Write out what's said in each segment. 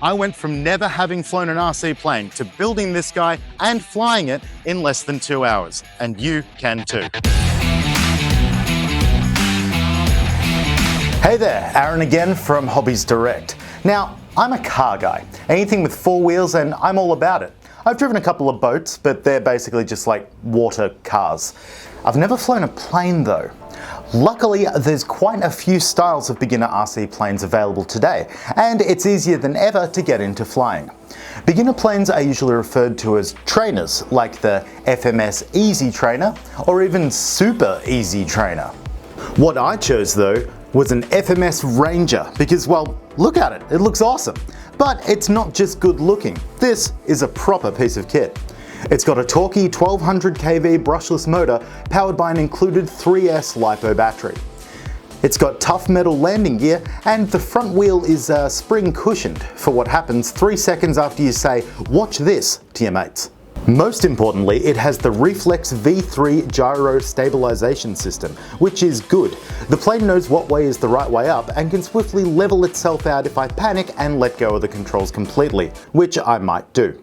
I went from never having flown an RC plane to building this guy and flying it in less than 2 hours. And you can too. Hey there, Aaron again from Hobbies Direct. Now, I'm a car guy. Anything with 4 wheels and I'm all about it. I've driven a couple of boats, but they're basically just like water cars. I've never flown a plane though. Luckily, there's quite a few styles of beginner RC planes available today, and it's easier than ever to get into flying. Beginner planes are usually referred to as trainers, like the FMS Easy Trainer, or even Super Easy Trainer. What I chose though was an FMS Ranger, because well, look at it, it looks awesome. But it's not just good looking, this is a proper piece of kit. It's got a torquey 1200 kV brushless motor powered by an included 3S LiPo battery. It's got tough metal landing gear, and the front wheel is spring cushioned for what happens 3 seconds after you say, "Watch this," to your mates. Most importantly, it has the Reflex V3 gyro stabilization system, which is good. The plane knows what way is the right way up and can swiftly level itself out if I panic and let go of the controls completely, which I might do.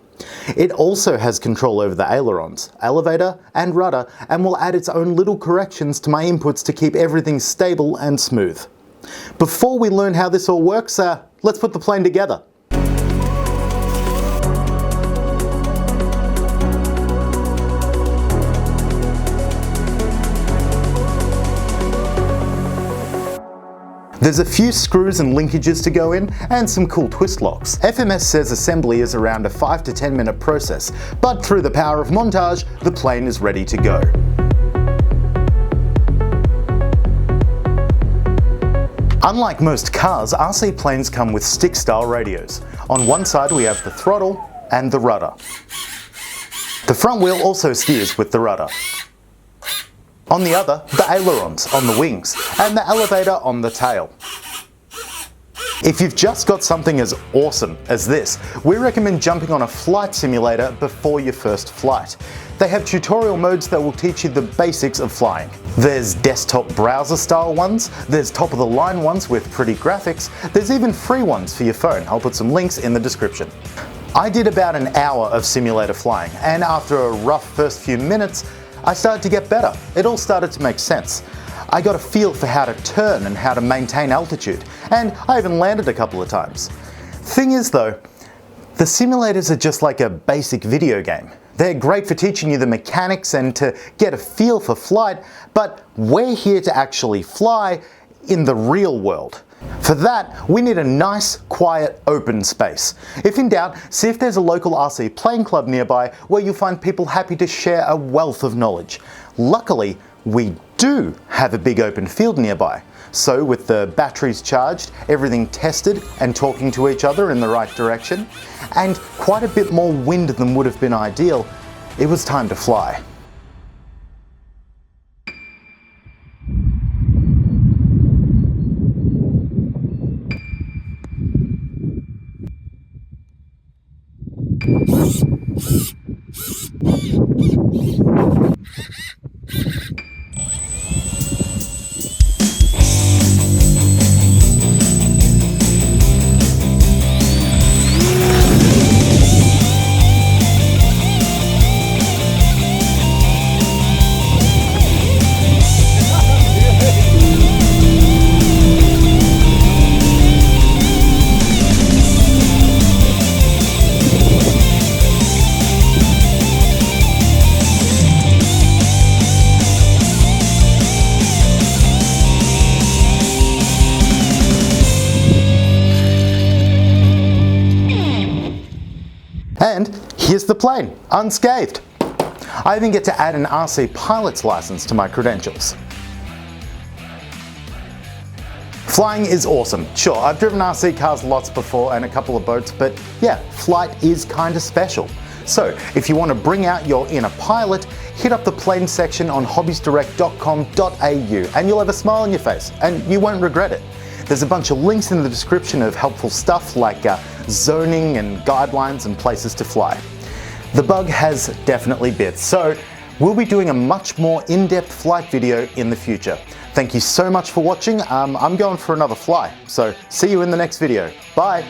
It also has control over the ailerons, elevator and rudder, and will add its own little corrections to my inputs to keep everything stable and smooth. Before we learn how this all works, let's put the plane together. There's a few screws and linkages to go in, and some cool twist locks. FMS says assembly is around a 5 to 10 minute process, but through the power of montage, the plane is ready to go. Unlike most cars, RC planes come with stick-style radios. On one side we have the throttle and the rudder. The front wheel also steers with the rudder. On the other, the ailerons on the wings, and the elevator on the tail. If you've just got something as awesome as this, we recommend jumping on a flight simulator before your first flight. They have tutorial modes that will teach you the basics of flying. There's desktop browser style ones, there's top of the line ones with pretty graphics, there's even free ones for your phone. I'll put some links in the description. I did about an hour of simulator flying, and after a rough first few minutes, I started to get better. It all started to make sense. I got a feel for how to turn and how to maintain altitude, and I even landed a couple of times. Thing is though, the simulators are just like a basic video game. They're great for teaching you the mechanics and to get a feel for flight, but we're here to actually fly in the real world. For that, we need a nice, quiet, open space. If in doubt, see if there's a local RC plane club nearby where you'll find people happy to share a wealth of knowledge. Luckily, we do have a big open field nearby. So with the batteries charged, everything tested and talking to each other in the right direction, and quite a bit more wind than would have been ideal, it was time to fly. And here's the plane, unscathed. I even get to add an RC pilot's license to my credentials. Flying is awesome. Sure, I've driven RC cars lots before and a couple of boats, but yeah, flight is kinda special. So if you want to bring out your inner pilot, hit up the plane section on hobbiesdirect.com.au and you'll have a smile on your face and you won't regret it. There's a bunch of links in the description of helpful stuff like zoning and guidelines and places to fly. The bug has definitely bit, so we'll be doing a much more in-depth flight video in the future. Thank you so much for watching. I'm going for another fly, so see you in the next video. Bye!